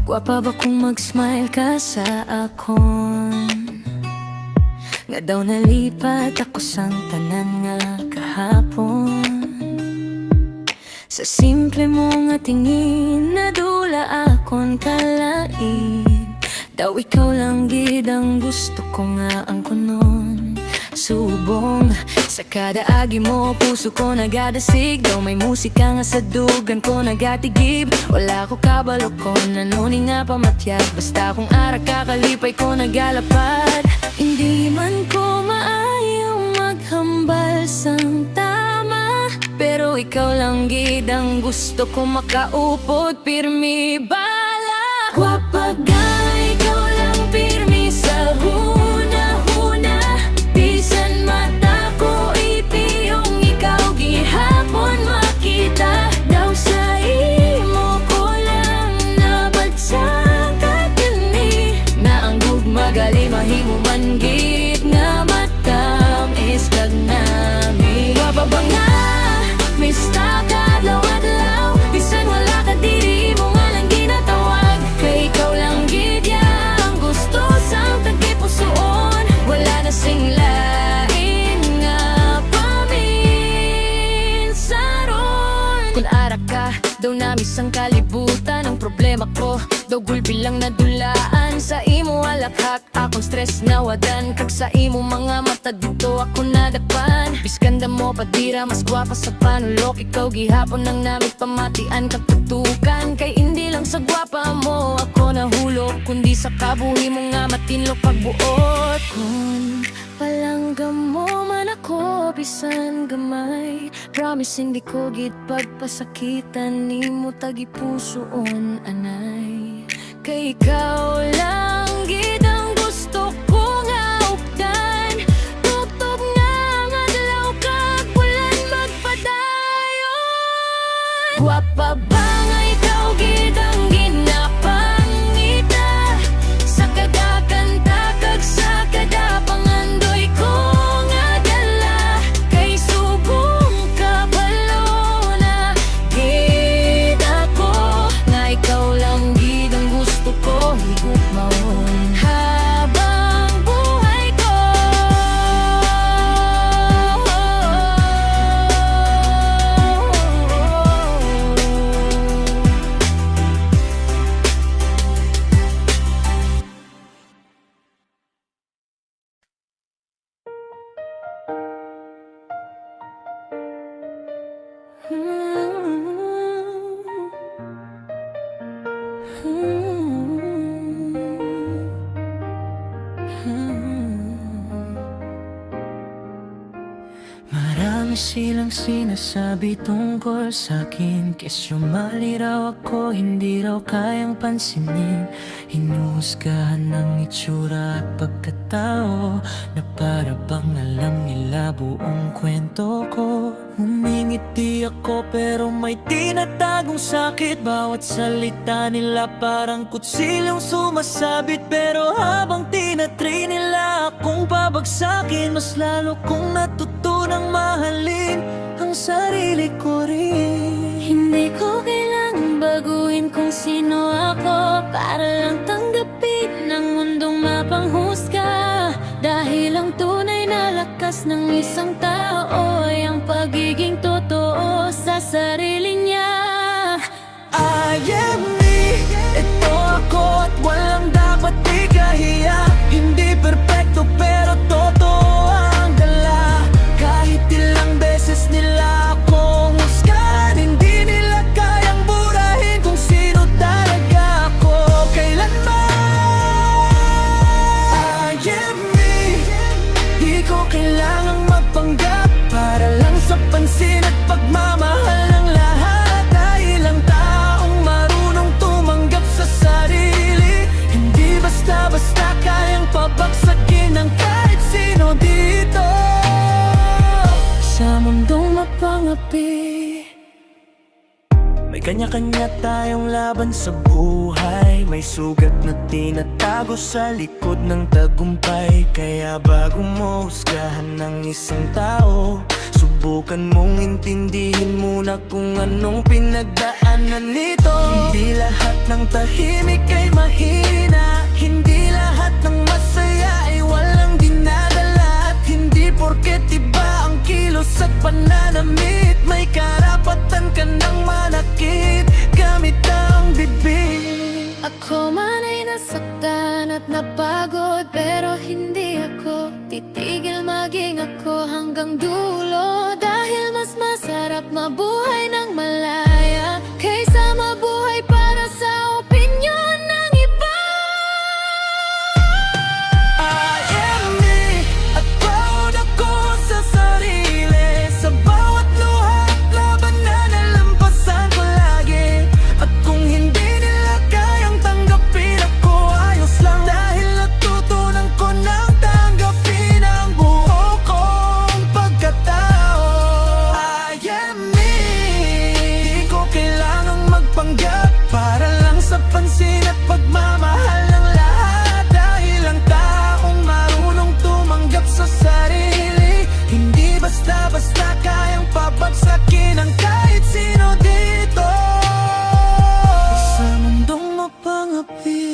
Gwapa ba kung mag-smile ka sa akon? Nga daw nalipat ako sang tanan nga kahapon. Sa simple mo nga tingin, nadula akon kalain. Daw ikaw lang gid ang gusto ko nga ang kunon. Subong sa kada agi mo, puso ko nagadasig. Daw may musika nga sa dugan ko nagatigib. Wala ko kabalo ko, nanuni nga pamatyag. Basta kung ara kakalipay ko nagalapad. Hindi man ko maayong maghambal sang tama, pero ikaw lang gid ang gusto ko makaupod pirmi bala. Gwapa ga, ikaw lang pirmi sa huna-huna. Bisan mata ko ipiyong ikaw gihapon makita. Daw sa imo ko lang nabadsang katini, na ang gugmagali mahimo man gid nga matamis kag nami. Gwapa ba nga, mista ka adlaw-adlaw. Bisan wala ka diri mo nga lang ginatawag. Kay ikaw lang gid ang gusto sang tagipusoon. Wala na sing lain nga paminsaron. Kung ara ka, daw nami sang kalibutan. Ang problema ko, daw gulbi lang nadulaan. Sa imo alakhak, akong stress na wadan. Kag sa imo mga mata dito ako nadakpan. Biskanda mo padira, mas gwapa sa panulok. Ikaw gihapon nang namin pamatian kag tutukan. Kay hindi lang sa gwapa mo ako nahulog, kundi sa kabuhi mo nga matinlok pagbuot. Kung palanggam mo man ako, bisan gamay, promise hindi ko gid pagpasakitan nimo tagipusoon anay. Kay ikaw lang gid ang gusto ko nga updan. Tugtog nga ang adlaw kag bulan magpadayon. Gwapa ba nga ikaw gid ang ginapangita sa kada kanta kag sa kada pangandoy ko nga dala. Kay subong kabalo na gid ako, nga ikaw lang gid ang gusto ko higugmaon habang buhay ko. Marami silang sinasabi tungkol sa'kin, kesyo mali raw ako, hindi raw kayang pansinin. Hinuhusgahan ng itsura at pagkatao, na para bang alam nila buong kwento ko. Humingiti ako pero may tinatagong sakit. Bawat salita nila parang kutsilyong sumasabit. Pero habang tinatry nila akong pabagsakin, mas lalo kong natutunang mahalin ang sarili ko rin. Hindi ko kailangang baguhin kung sino ako, para lang tanggapin ng mundong mapanghusga. Dahil ang tunay na lakas ng isang tao ay ang pagiging totoo sa sarili niya. I am me, ito ako at walang dapat ikahiya. Hindi perfecto pero totoo ang dala. Kahit ilang beses nila akong husgahan, hindi nila kayang burahin kung sino talaga ako kailanman. I am me, di ko kailangang magpanggap para lang sa pansin at pagmamahal ng lahat. Dahil ang taong marunong tumanggap sa sarili, hindi basta-basta kayang pabagsakin ng kahit sino dito sa mundong mapangapi. May kanya-kanya tayong laban sa buhay. May sugat na tinatago sa likod ng tagumpay. Kaya bago mo husgahan ng isang tao, subukan mong intindihin muna kung anong pinagdaanan nito. Hindi lahat ng tahimik ay mahina, hindi lahat ng masaya ay walang dinadala. At hindi porket iba ang kilos at pananamit, may karapatan ka ng manakit gamit ang bibig. Ako man ay nasaktan at napagod, pero hindi ako titigil maging ako hanggang dulo. Dahil mas masarap mabuhay ng malaya kaysa mabuhay para sa opinyon ng iba. I am me, at proud ako sa sarili. Sa bawat luha at laban na nalampasan ko lagi. At kung hindi nila kayang tanggapin ako, ayos lang. Dahil natutunan ko nang tanggapin ang buo kong pagkatao. I am me, di ko kailangang magpanggap para lang sa pansin at pagmamahal ng lahat. Dahil ang taong marunong tumanggap sa sarili, hindi basta-basta kayang pabagsakin ang kahit sino dito sa mundong mapangapi.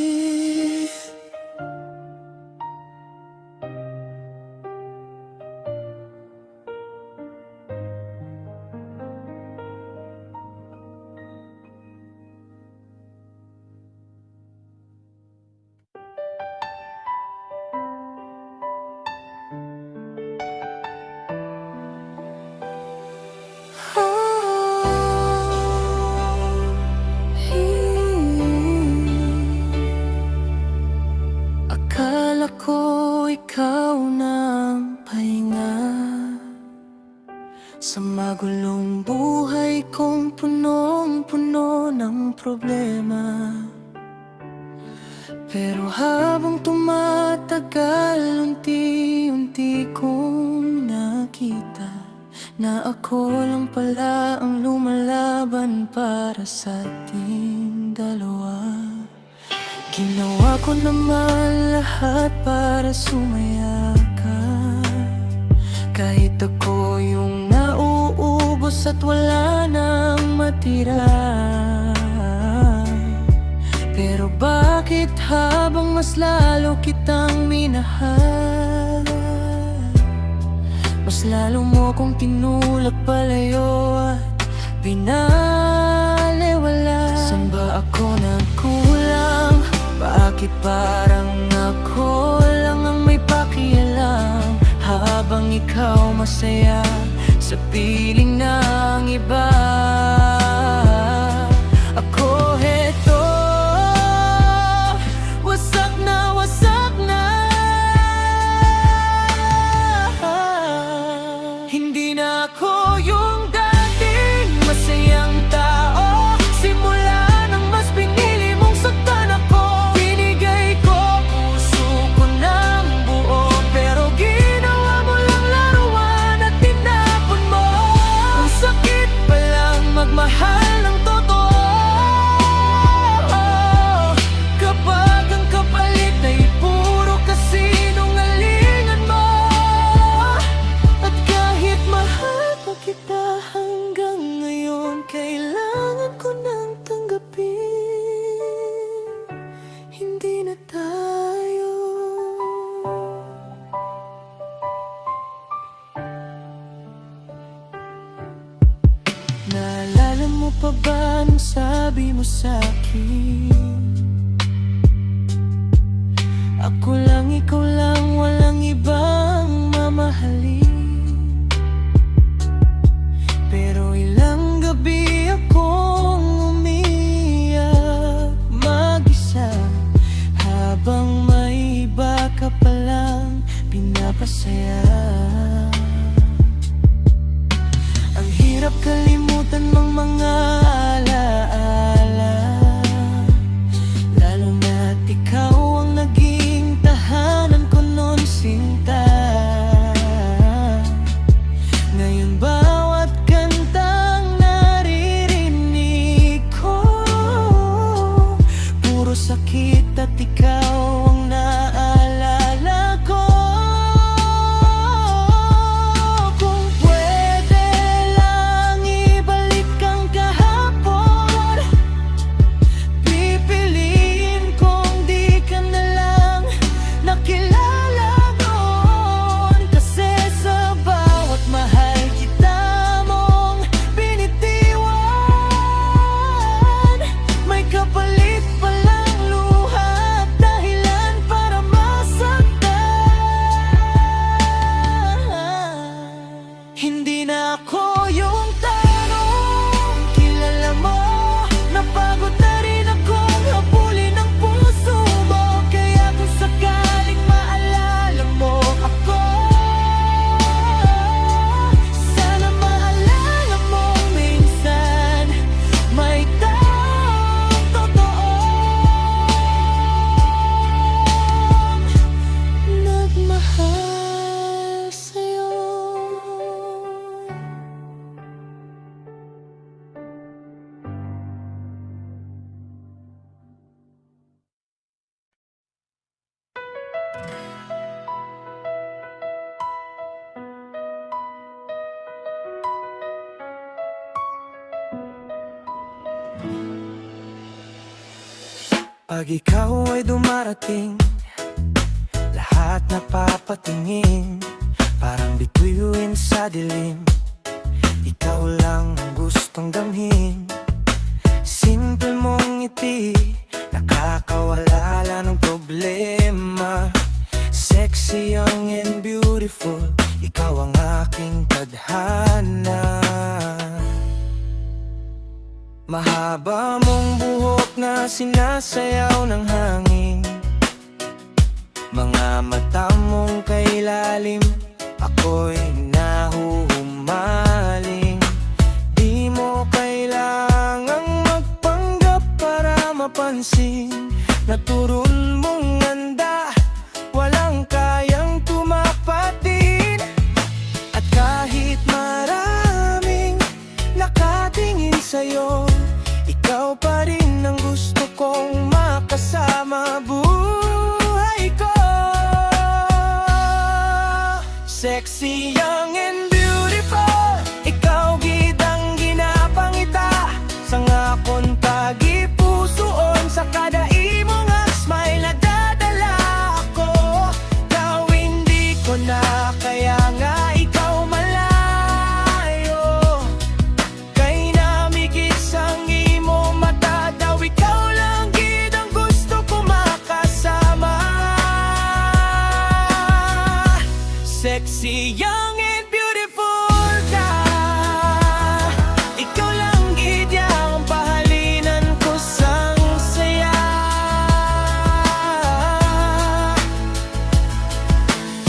Akala ko ikaw ng pahinga sa magulong buhay kong punong-puno ng problema. Pero habang tumatagal, unti-unti kong nakita na ako lang pala ang lumalaban para sa ating dalawa. Ginawa ko naman lahat para sumaya ka, kahit ako yung nauubos at wala nang matira. Pero bakit habang mas lalo kitang minahal, mas lalo mo kong tinulak palayo at binaliwala? Saan ba ako nagkulang? Bakit parang ako lang ang may pakialam, habang ikaw masaya sa piling ng iba? Ako heto, wasak na wasak na. Hindi na ako yung dating masayang tao. Simula nang mas pinili mong saktan ako, binigay ko puso ko ng buo, pero ginawa mo lang laruan at tinapon mo. Ang sakit palang magmahal ng totoo, kapag ang kapalit ay puro kasinungalingan mo. At kahit mahal pa kita hanggang ngayon, kailangan ko nang tanggapin, hindi na tayo. Naalala mo pa ba nung sabi mo sa'kin, ako lang, ikaw lang, walang ibang mamahalin? Pero ilang gabi akong umiyak mag-isa, habang may iba ka palang pinapasaya. Ang hirap kalimutan ng mga alaala, lalo na't ikaw ang naging tahanan ko noon, sinta. Ngayon bawat kantang naririnig Pag ikaw ay dumarating, lahat napapatingin, parang bituin sa dilim. Ikaw lang ang gustong damhin. Simple mong ngiti, nakakawala ng problema. Sexy, young and beautiful, ikaw ang aking tadhana. Mahaba mong buhok na sinasayaw ng hangin, mga mata mong kailalim, ako'y nahuhumaling. Di mo kailangang magpanggap para mapansin, naturun mong ganda, walang kayang tumapatin. At kahit maraming nakatingin sa'yo, ikaw pa rin ang gusto kong makasama buhay ko. Sexy, young and beautiful, ikaw gidang ginapangita, sangakon tagi-pusoon, sa kada imong smile nadadala ako. Daw hindi ko na kaya nga ikaw malayo, kay namigit sang imo mata, daw ikaw lang gid ang gusto ko makasama. Sexy, young and beautiful ka, ikaw lang gid yang pahalinan ko sang saya.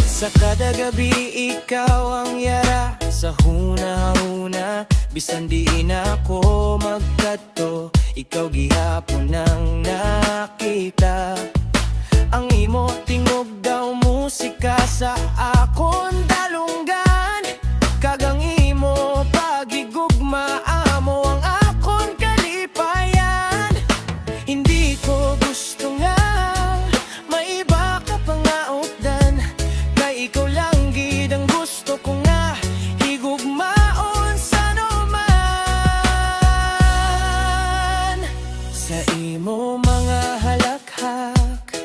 Sa kada gabi ikaw ang yara, sa huna-huna bisan di na ako magkadto, ikaw gihapon ang nakita. Ang imo tingog daw musika sa akon dalunggan, kagang imo pagigugma amo ang akon kalipayan. Hindi ko gusto nga maiba ka pa nga updan, kay ikaw lang gid ang gusto ko nga higugmaon sa numan. Sa imo mga halakhak,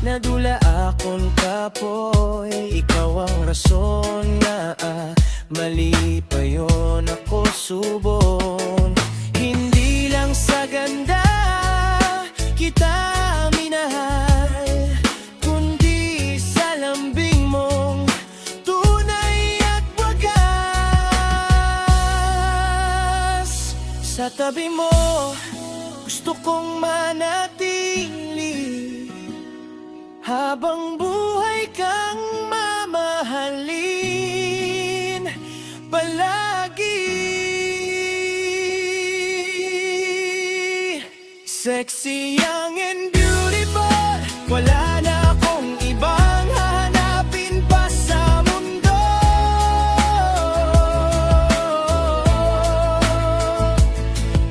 nadula akon kapoy, ikaw ang rason nga malipayon ako subon. Hindi lang sa ganda kita minahal, kundi sa lambing mong tunay at wagas. Sa tabi mo gusto kong manatili, habang buhay kang mamahalin palagi. Sexy, young and beautiful, wala na akong ibang hahanapin pa sa mundo.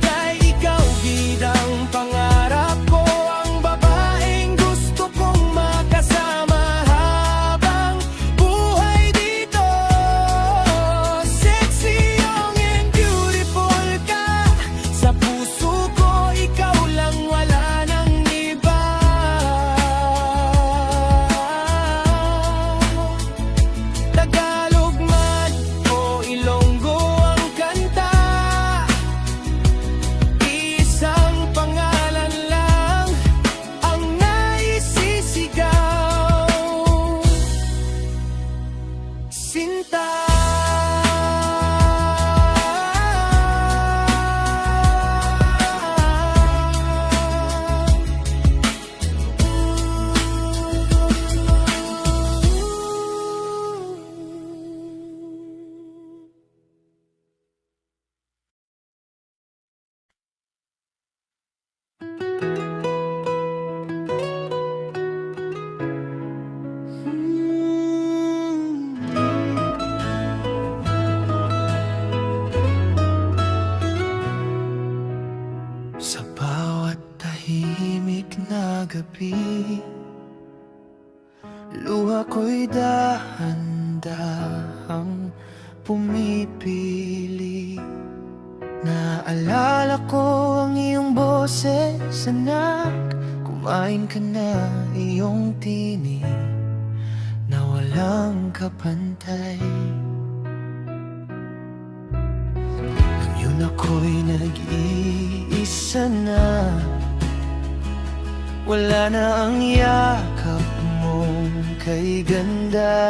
Kay ikaw gid ang pangarap ko, ang babaeng gusto kong makasama habang buhay dito. Sexy, young and beautiful ka, sa puso ko ikaw lang, wala nang iba. Tagalog man o Ilonggo ang kanta, isang pangalan lang ang naisisigaw, Sinta. Sa bawat tahimik na gabi, luha ko'y dahan-dahang pumipili. Naalala ko ang iyong boses, anak, Kumain ka na, iyong tinig na walang kapantay. Ngayon ako'y nag-iisa na, wala na ang yakap mong kay ganda.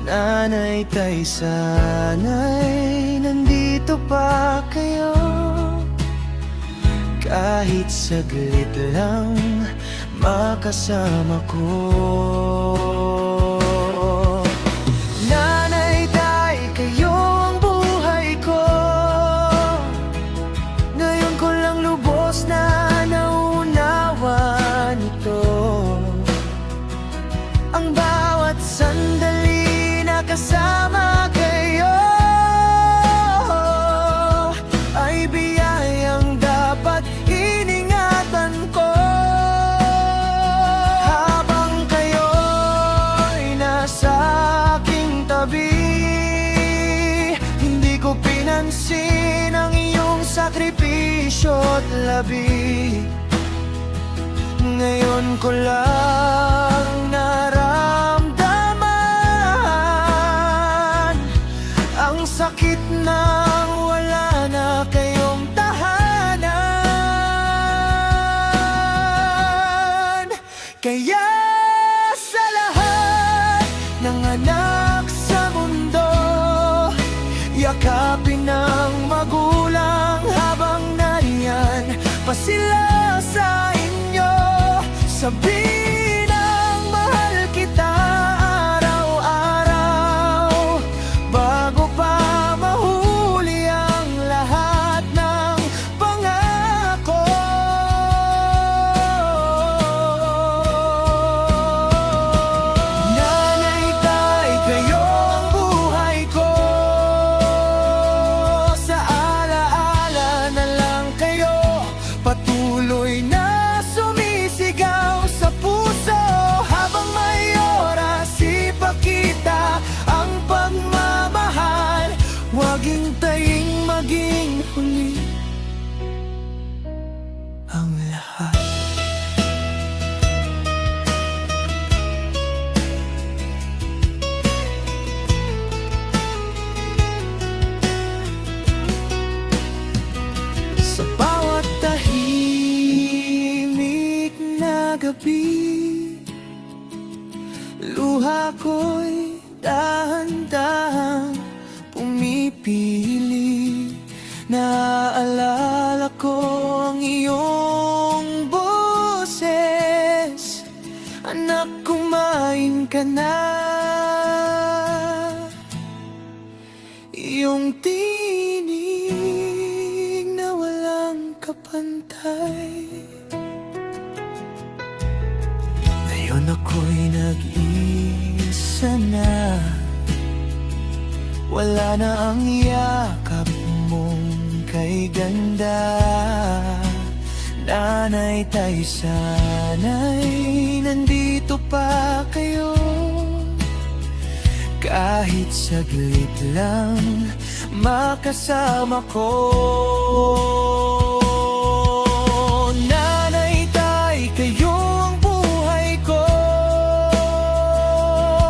Nanay, tay, sana'y nandito pa kayo, kahit saglit lang makasama ko. Nanay, tay, kayo ang buhay ko. Ngayon ko lang lubos na naunawa nito. Ang bawat sandali na kasama kayo ay biyayang dapat iningatan ko. Habang kayo'y nasa aking tabi, hindi ko pinansin ang iyong sakripisyo't labi. Ngayon ko lang naramdaman ang sakit ng wala na kayong tahanan. Kaya sa lahat ng anak sa mundo, yakapin ng magulang habang nariyan pa sila sa inyo. Sabihin ang mahal kita araw-araw, bago pa mahuli ang lahat ng pangako. Nanay, tay, kayo ang buhay ko. Sa alaala na lang kayo, patuloy na sumisigaw sa puso. Habang may oras, ipakita ang pagmamahal. Huwag hintayin maging huli ang lahat. Sa bawat tahimik na gabi, luha ko'y dahan-dahang pumipili. Naaalala ko ang iyong boses. Anak, kumain ka na. Iyong tinig na walang kapantay. Ngayon ako'y nag-iisa na, wala na ang yakap mong kay ganda. Nanay, tay, sana'y nandito pa kayo, kahit saglit lang makasama ko. Nanay, tay, kayo ang buhay ko.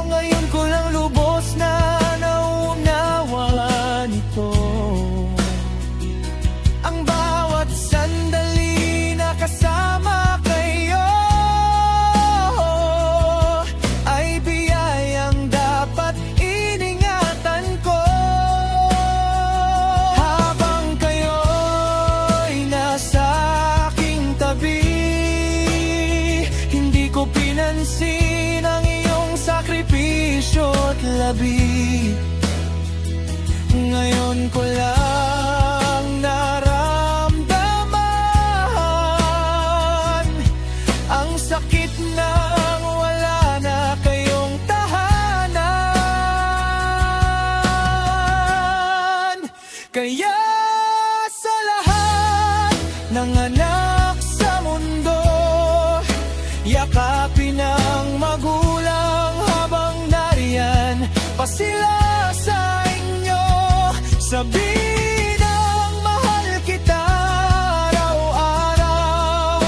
Ngayon ko lang lubos na naunawa nito. Ang bawat sandali na kasama kayo ay biyayang dapat iningatan ko. Habang kayo'y nasa aking tabi, hindi ko pinansin ang iyong sakripisyo't labi. Ngayon ko lang naramdaman ang sakit ng wala na kayong tahanan. Kaya sa lahat ng anak sa mundo, yakapin ng magulang habang nariyan pa sila sa inyo. Sabihin ang mahal kita araw-araw,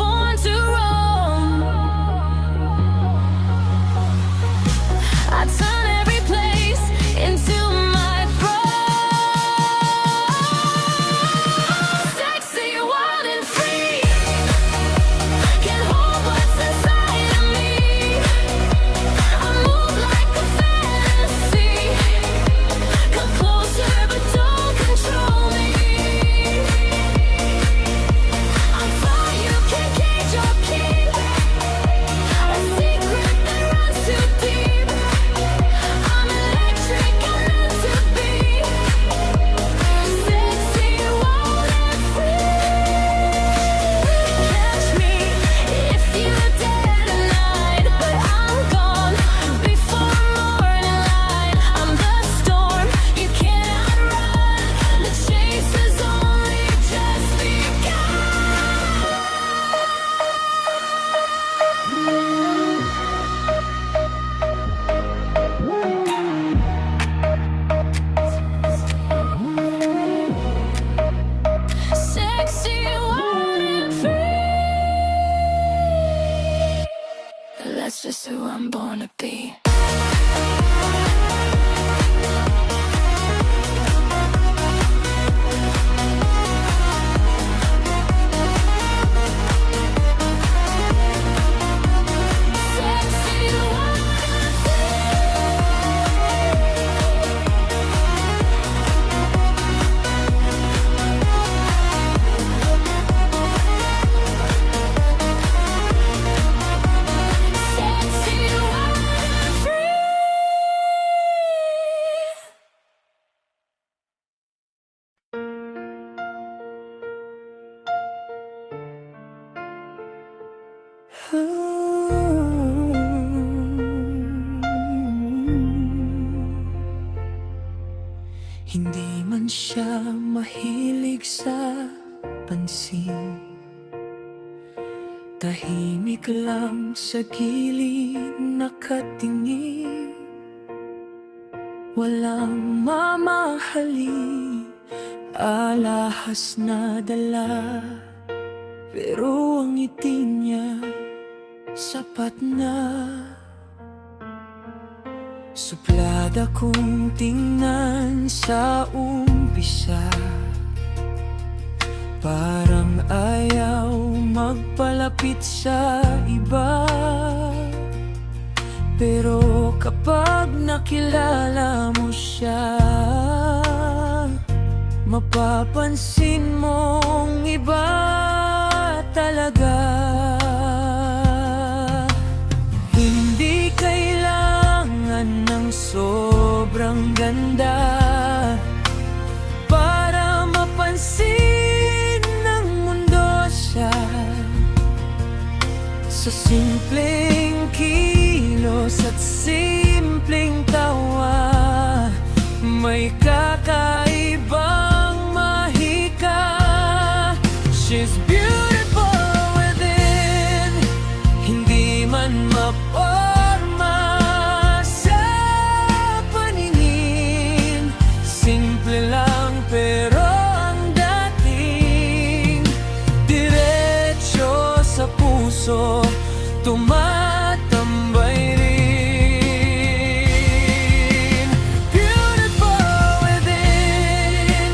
born to roam. I turn every place into my throne. Sexy, wild and free. Can't hold what's inside of me. I move like a fantasy. Come closer, but don't control me. I'm fire, you can't cage or keep. A secret that runs too deep. I'm electric, I'm meant to be. Sexy, wild and free. Catch me if you're dead tonight, but I'm gone before morning light. I'm the storm you can't outrun. The chase has only just begun. Sexy, wild and free. That's just who I'm born to be. Sexy, wild and Sexy, wild and free. Hindi man siya mahilig sa pansin, tahimik lang sa gilid nakatingin. Walang mamahali, alahas na dala, pero ang ngiti niya sapat na. Suplada kong tingnan sa umpisa, parang ayaw magpalapit sa iba. Pero kapag nakilala mo siya, mapapansin mong iba talaga. Hindi kailangan ng sobrang ganda para mapansin ng mundo siya. Sa simpleng kilos at simpleng tawa, may kakaibang mahika. She's beautiful within, hindi man maporma sa paningin. Simple lang pero ang dating, diretso sa puso, tumatambay rin. Beautiful within,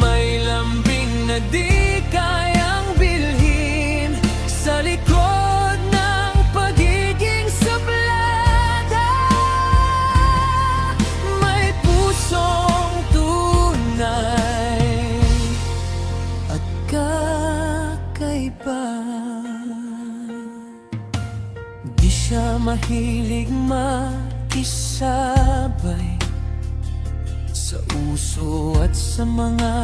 may lambing na di kayang bilhin. Sa likod ng pagiging suplada, may pusong tunay at kakaiba. Di siya mahilig makisabay sa uso at sa mga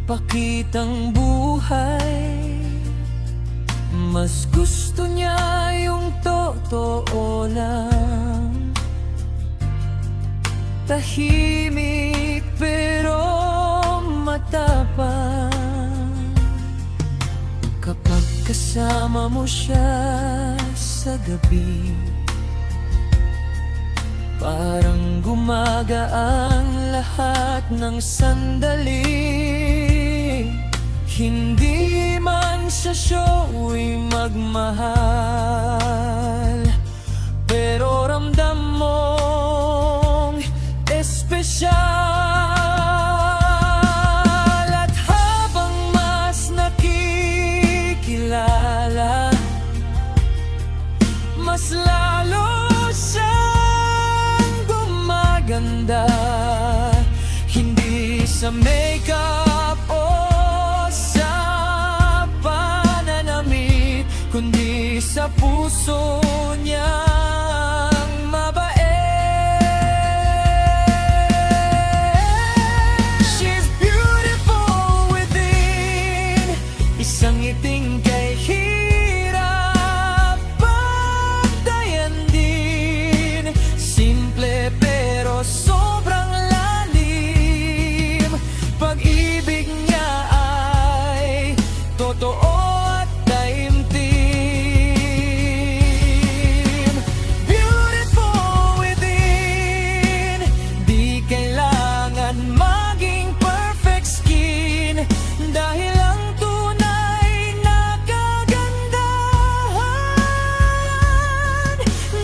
pakitang buhay. Mas gusto niya yung totoo lang, tahimik pero matapang. Kapag kasama mo siya sa gabi, parang gumagaan lahat ng sandali. Hindi man sa show'y magmahal, pero ramdam mong espesyal. At habang mas nakikilala, mas lalo siyang gumaganda. Hindi sa makeup o sa pananamit, kundi sa puso niyang mabait. She's beautiful within, isang ngiting kay hirap pagdayan din. Simple pero sobrang lalim, pag-ibig niya ay totoo at taimtim. Beautiful within, di kailangan maging perfect skin, dahil ang tunay na kagandahan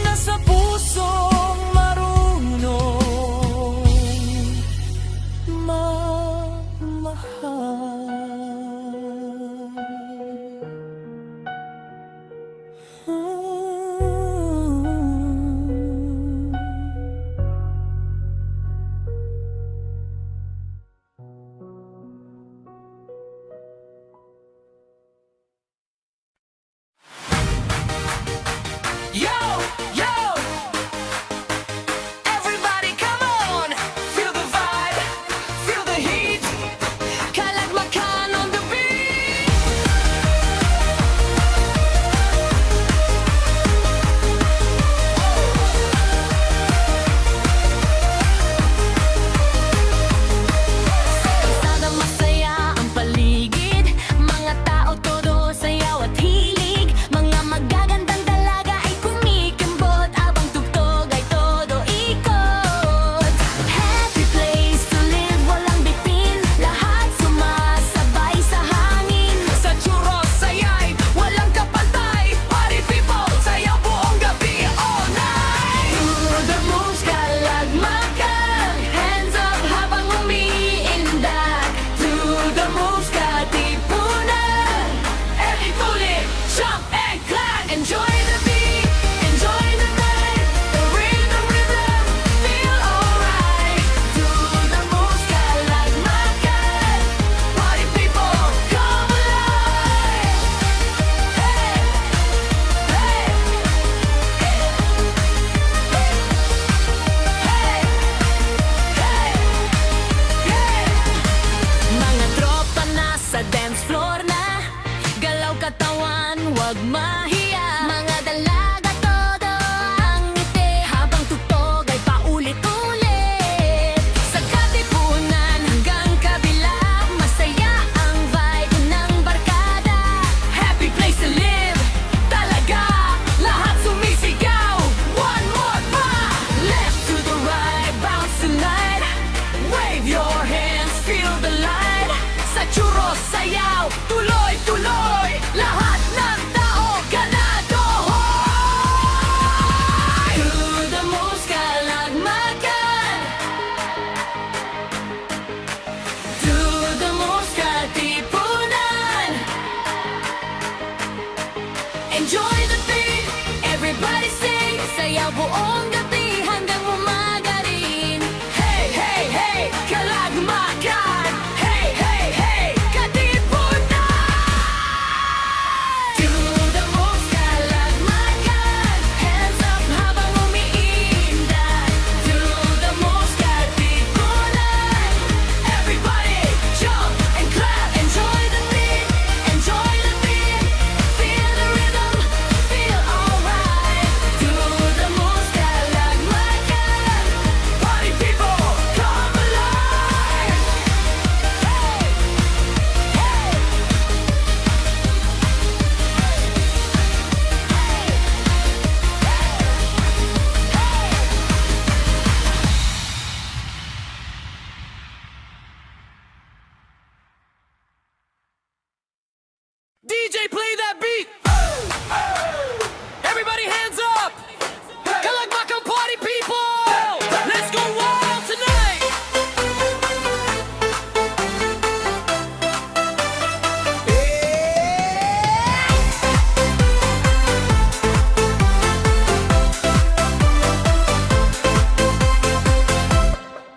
nasa pusong marunong Yo, yo! Everybody come on! Feel the vibe, feel the heat. Kalagmakan on the beat. Kalsada masaya ang paligid, mga tao todo sayaw at hilig, mga magagandang dalaga ay kumikimbot, abang tugtog ay todo ikot. Happy place to live, walang bipin, lahat sumasabay sa hangin. Sa churros, sayay, walang kapantay, party people, sayaw buong gabi, all night. To the moves, kalagmakan, hands up habang umiindak. To the moves, katipunan, every tulip, jump and clap. Enjoy the beat, enjoy the night, the rhythm, feel alright. To the moves, kalagmakan, party people, come alive. Hey, hey, mga tropa na sa dance floor na, galaw katawan, wag mahiya. Mga dalaga todo ang ngiti, habang tugtog ay paulit-ulit. Sa katipunan hanggang kabila, masaya ang vibe ng barkada. Happy place to live, talaga, lahat sumisigaw. One more pa, left to the right, bounce tonight. Wave your hands, feel the light. Sa churros, sayaw, tuloy-tuloy, lahat ng tao ganado. To the moves, kalagmakan. To the moves, katipunan. Enjoy the beat, everybody sing, sayaw buong gabi hanggang umaga rin. Hey, hey, hey, kalagmakan. Hey, hey, hey, katipunan. To the moves, kalagmakan, hands up habang umiindak. To the moves, katipunan, everybody jump and clap. Enjoy the beat, feel the rhythm, feel alright. To the moves, kalagmakan.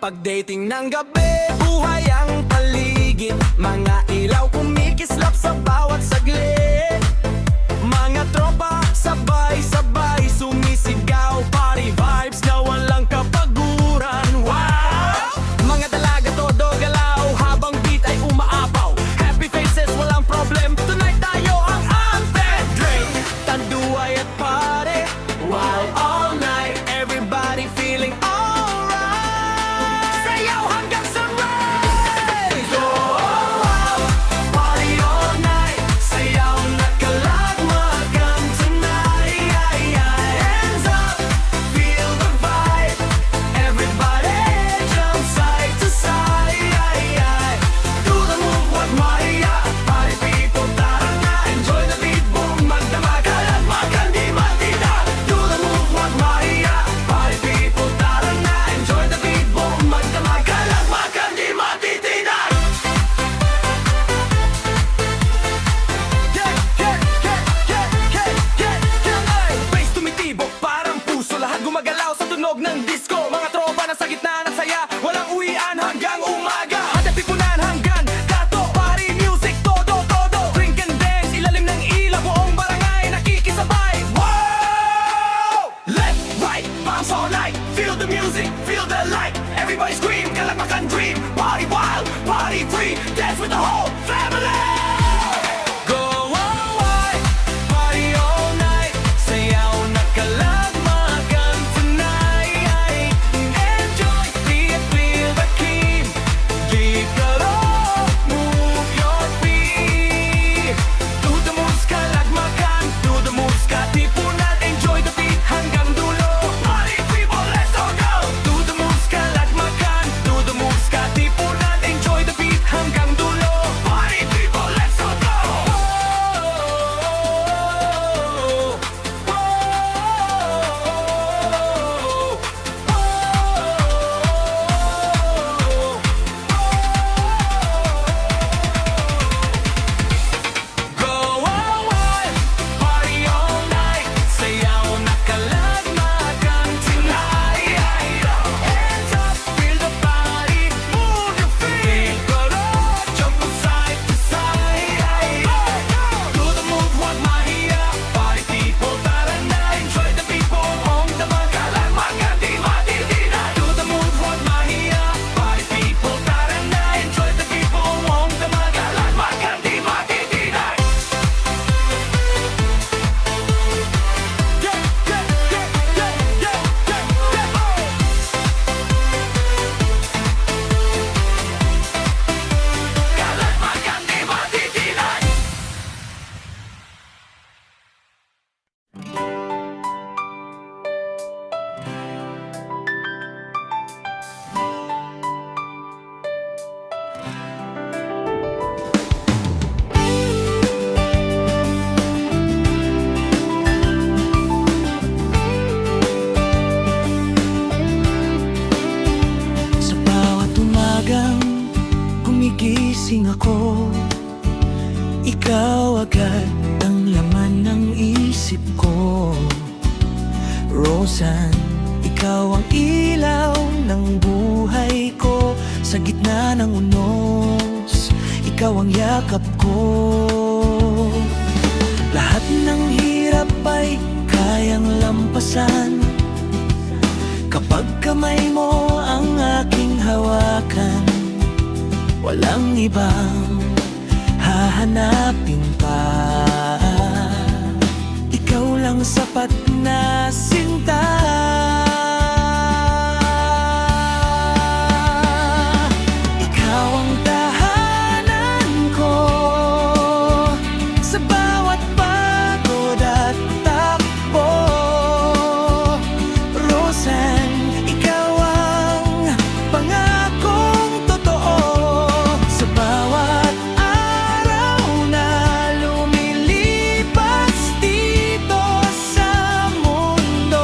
Pagdating ng gabi, buhay ang paligid. Mga ilaw kumikislap sa bawat saglit. Mga tropa, sabay-sabay sumisigaw. Party vibes na walang kapaguran. Wow! Mga dalaga todo galaw habang beat ay umaapaw. Happy faces, walang problem. Tonight tayo ang anthem. Drink, tanduay at party. While all night, everybody feeling alright. Sayaw hanggang sunrise. Oh, wow. Party all night. Sayaw na kalagmagan tonight. Hands up, feel the vibe. Everybody jump side to side. Do the move, what Maria. Party people, tara na. Enjoy the beat, boom. Magdamag, kalagmagan, di matita. Do the move, what Maria. Party people, tara na. Enjoy the beat, boom. Magdamag, kalagmagan, di matitida. Bass tumitibok, parang puso. Lahat gumagalaw sa tunog ng disco. Mga tropa na sa gitna ng saya. Walang uwian hanggang umaga. Hadap ipunan hanggang dato. Party music, todo, todo. Drink and dance, ilalim ng ilaw. Buong barangay nakikisabay. Wow! Left, right, bounce all night. Feel the music, feel the light. Everybody scream, kalagmakan dream. Party wild, party free. Dance with the whole family. Go all wild, party all night. Sayaw na kalagmagan tonight. Enjoy, feel the key. Give it all, move your feet. Do the moves, kalagmagan. Do the moves, katipunan. Enjoy the beat hanggang dulo. Party people, let's all go. Do the moves, kalagmagan. Do the moves, katipunan. Enjoy the beat hanggang dulo. Party people, let's all go. Go all wild, party all night. Sayaw na kalagmagan tonight. Hands up, feel the body, move your feet. Jump from side to side. Do the move, what Maria. Party people, tara na. Enjoy the beat, buong damang kalagmagan, di matitira. Do the move, what Maria. Party people, tara na. Enjoy the beat, buong damang kalagmagan, di matitira. Kalagmagan, di matitira. Sa bawat umagang gumigising ako, ikaw agad ang laman ng isip ko. Rosan, ikaw ang ilaw ng buhay ko. Sa gitna ng unos, ikaw ang yakap ko. Lahat ng hirap ay kayang lampasan kapag kamay mo ang aking hawakan. Walang ibang hahanapin pa. Ikaw lang sapat na sinta. Ikaw ang tahanan ko sa bawat pagod at takbo. Rosan, ikaw ang pangakong totoo. Sa bawat araw na lumilipas dito sa mundo,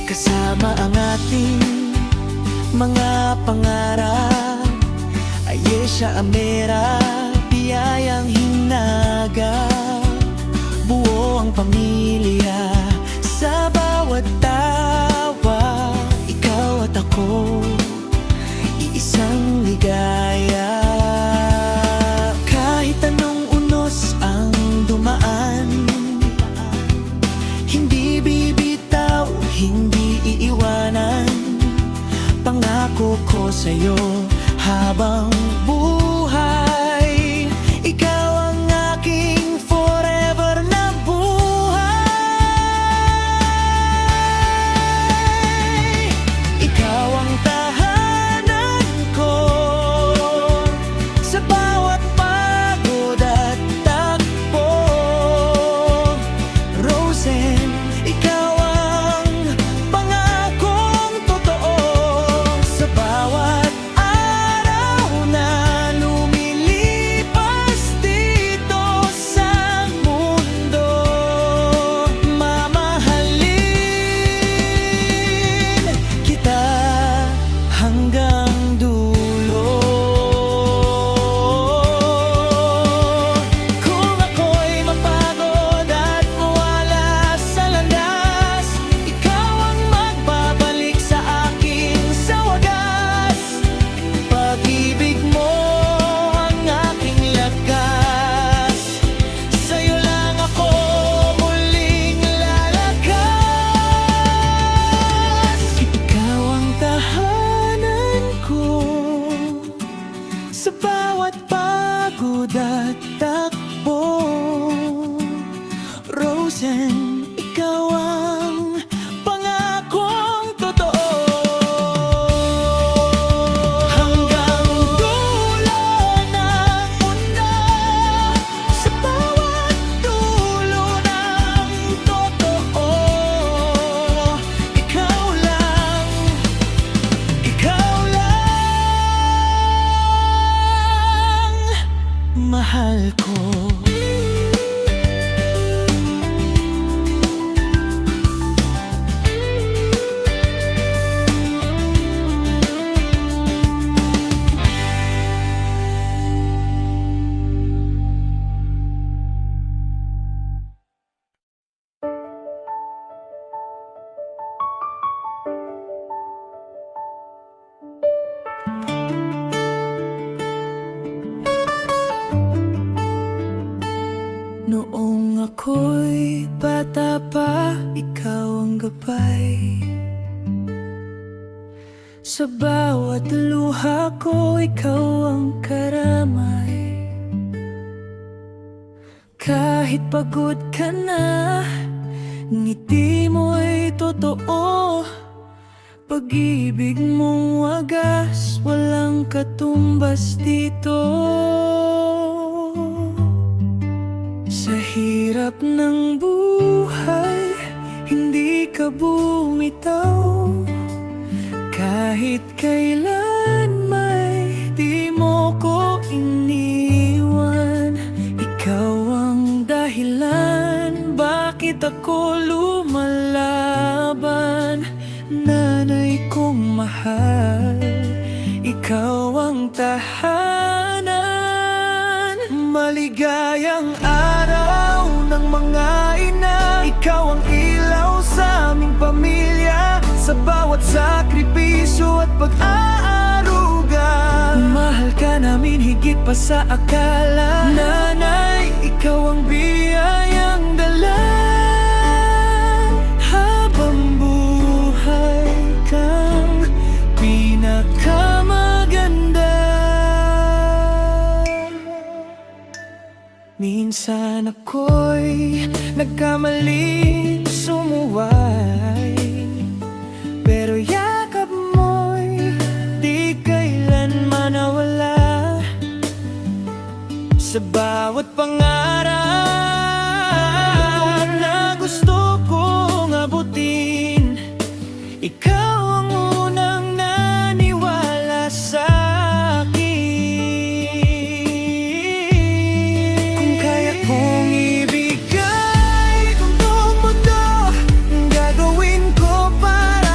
Kasama ang ating mga pangarap, Ayesha Amera, biyayang hinaga. Buo ang pamilya sa bawat tawa, ikaw at ako, iisang ligaya. Kahit anong unos ang dumaan, hindi bibitaw, hindi iiwanan. Pangako ko sa'yo habang buhay, ikaw ang aking forever na buhay. Ikaw ang tahanan ko sa bawat pagod at takbo. Rosen, ikaw ang pangakong totoo sa bawat araw na lumilipas dito sa mundo. Mamahalin kita hanggang dulo. Kung ako'y mapagod at mawala sa landas, ikaw ang magbabalik sa akin sa wagas. Pag-ibig mo ang aking lakas, sa'yo lang ako muling lalakas. Ikaw ang tahanan ko sa bawat pagod at takbo. Rosen, ikaw ang pangakong totoo. Hanggang dulo ng mundo, sa bawat dulo ng totoo. Ikaw lang, mahal ko. Noong ako'y bata pa, ikaw ang gabay. Sa bawat luha ko, ikaw ang karamay. Kahit pagod ka na, ngiti mo'y totoo. Pag-ibig mong wagas, walang katumbas dito. Sa hirap ng buhay, hindi ka bumitaw. Kahit kailan may di mo ko iniwan. Ikaw ang dahilan bakit ako lumalaban. Nanay kong mahal, ikaw ang tahanan. Maligayang araw ng mga ina, ikaw ang ilaw sa aming pamilya. Sa bawat sakripisyo at pag-aaruga, mahal ka namin higit pa sa akala. Nanay, ikaw ang biyayang dala. Habang buhay kang pinakamaganda. Minsan ako'y nagkamali, sumuway, pero yakap mo'y di kailanman nawala. Sa bawat pangarap na gusto kong abutin, ikaw ang unang naniwala sa akin. Kung kaya kong ibigay kung buong mundo, gagawin ko para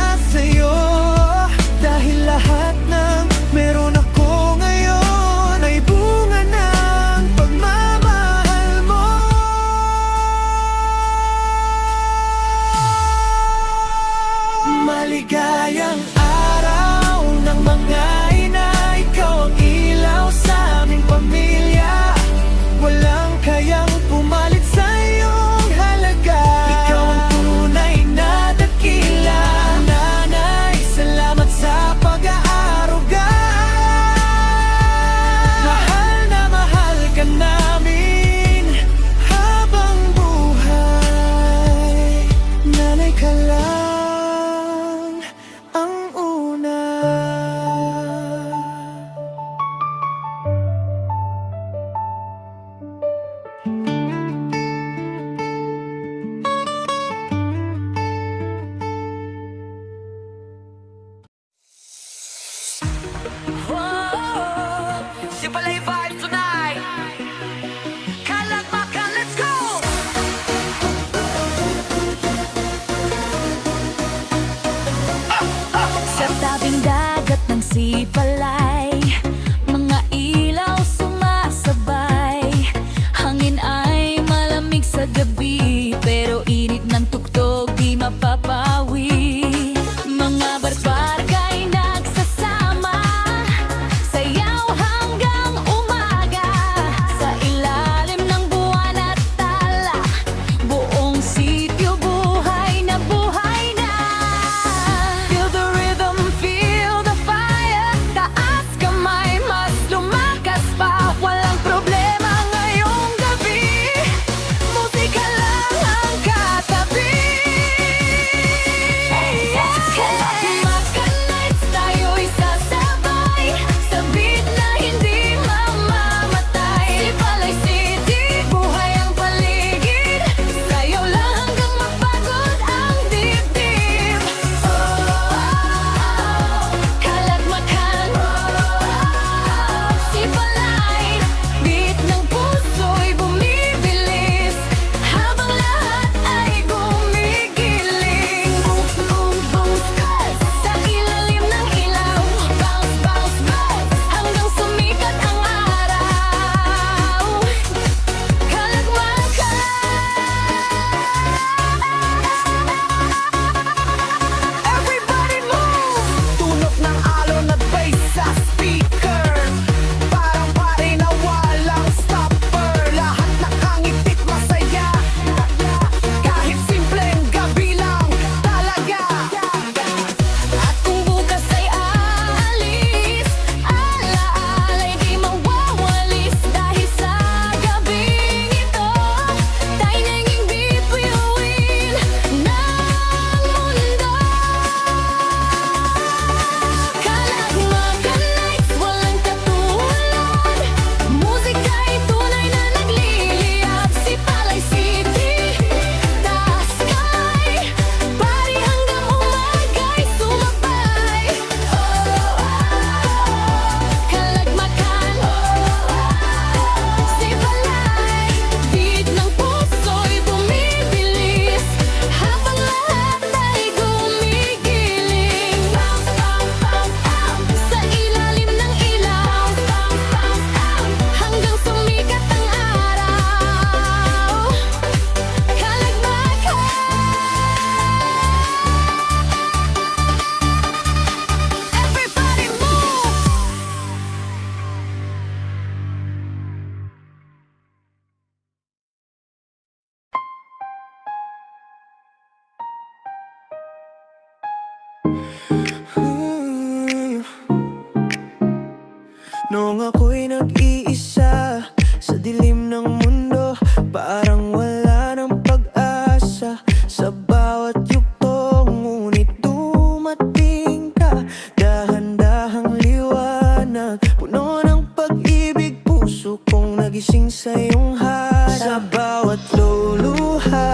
Parang wala ng pag-asa sa bawat yugto, ngunit dumating ka. Dahan-dahang liwanag, puno ng pag-ibig, puso kong nagising sa iyong hanap. Sa bawat luluha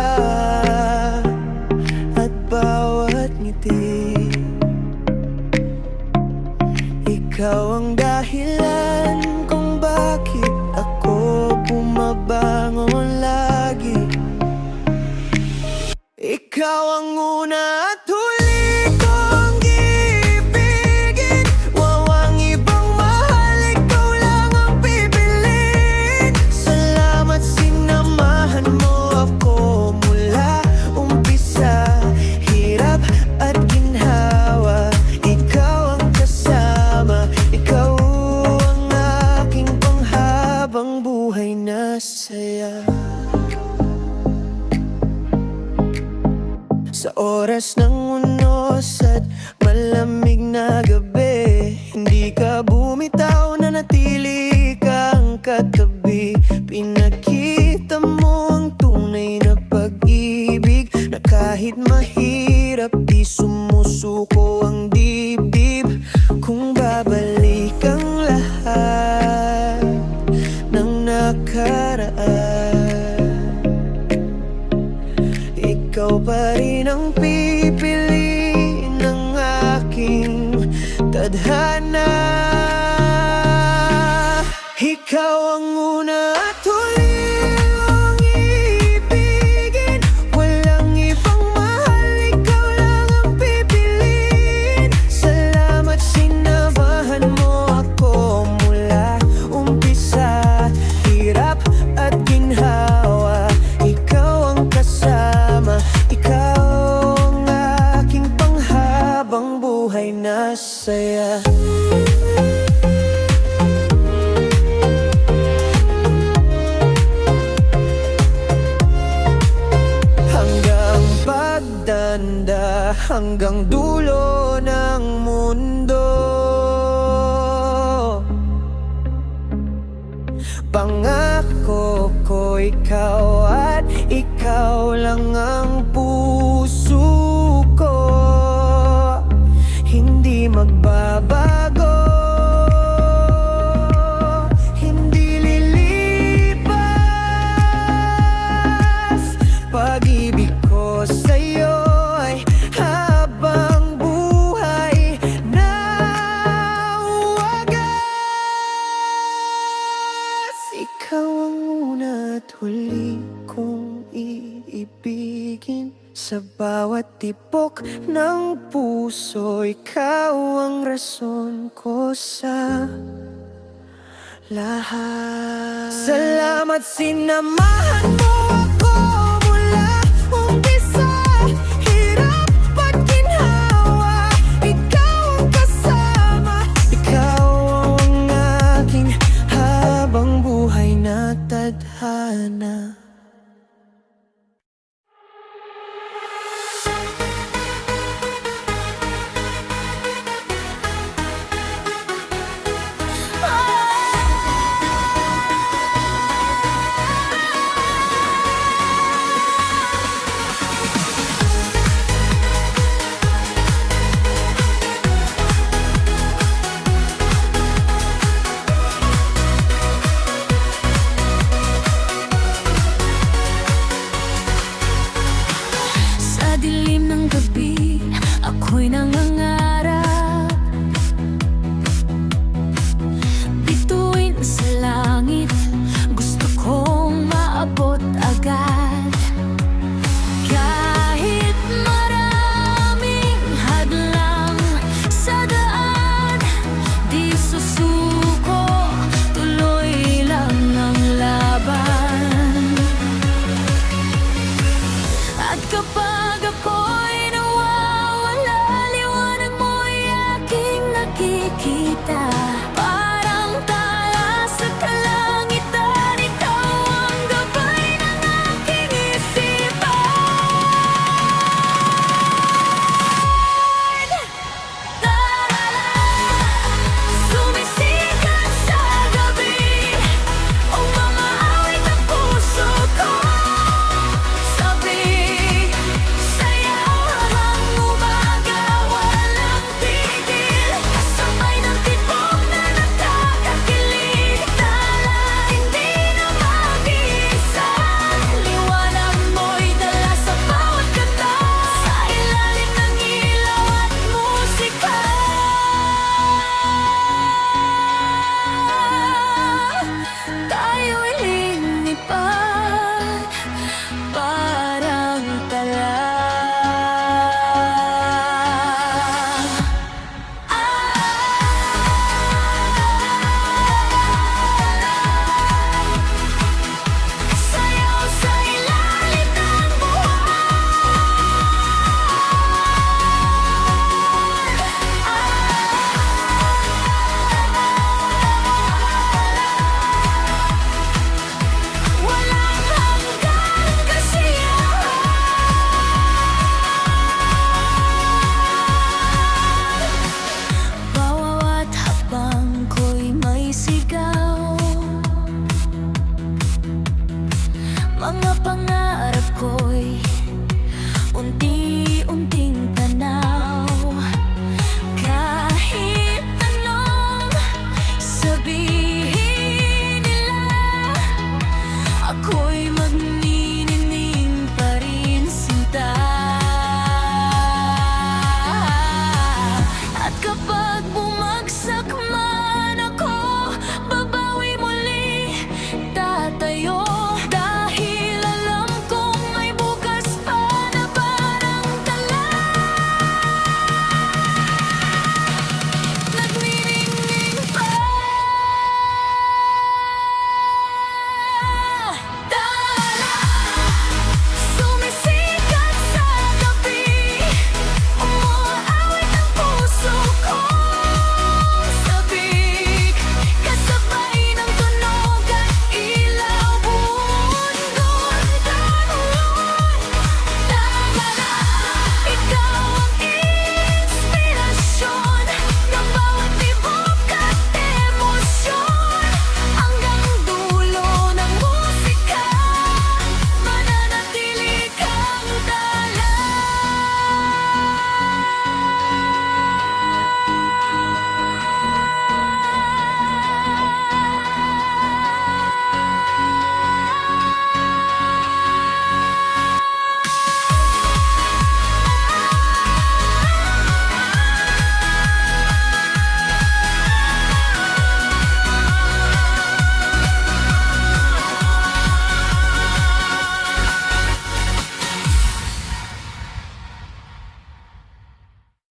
at bawat ngiti, ikaw ang dahilan kung bakit ako bumabangon lagi. Ikaw ang una at huli kong ibigin. Wawang ibang mahal, ikaw lang ang pipiliin. Salamat sinamahan mo ako mula umpisa, hirap at ginhawa. Ikaw ang kasama, ikaw ang aking panghabang buhay na saya. Sa oras ng unos at malamig na gabi, hindi ka bumitaw, nanatili kang katabi. Pinakita mo ang tunay na pag-ibig, na kahit mahirap di sumusuko ang dibdib. Kung babalik ang lahat ng nakaraan, ikaw pa rin ang pipiliin ng aking tadhana. Ikaw ang una at huli kong ibigin. Walang ibang mahal, ikaw lang ang pipiliin. Salamat sinamahan mo ako mula umpisa, hirap at ginhawa. Ikaw ang kasama, ikaw ang aking panghabang buhay na saya. Hanggang pagdanda, hanggang dulo ng mundo, pangako ko ikaw at ikaw lang ang puso ko. Hindi magbabago, hindi lilipas. Pag-ibig ko sa'yo ay habang buhay na wagas. Ikaw ang una at huli kong iibigin. Sa bawat tibok ng puso, ikaw ang rason ko sa lahat. Salamat sinamahan mo ako mula umpisa, hirap at ginhawa. Ikaw ang kasama, ikaw ang aking habang buhay na tadhana. Mga pangarap ko'y unti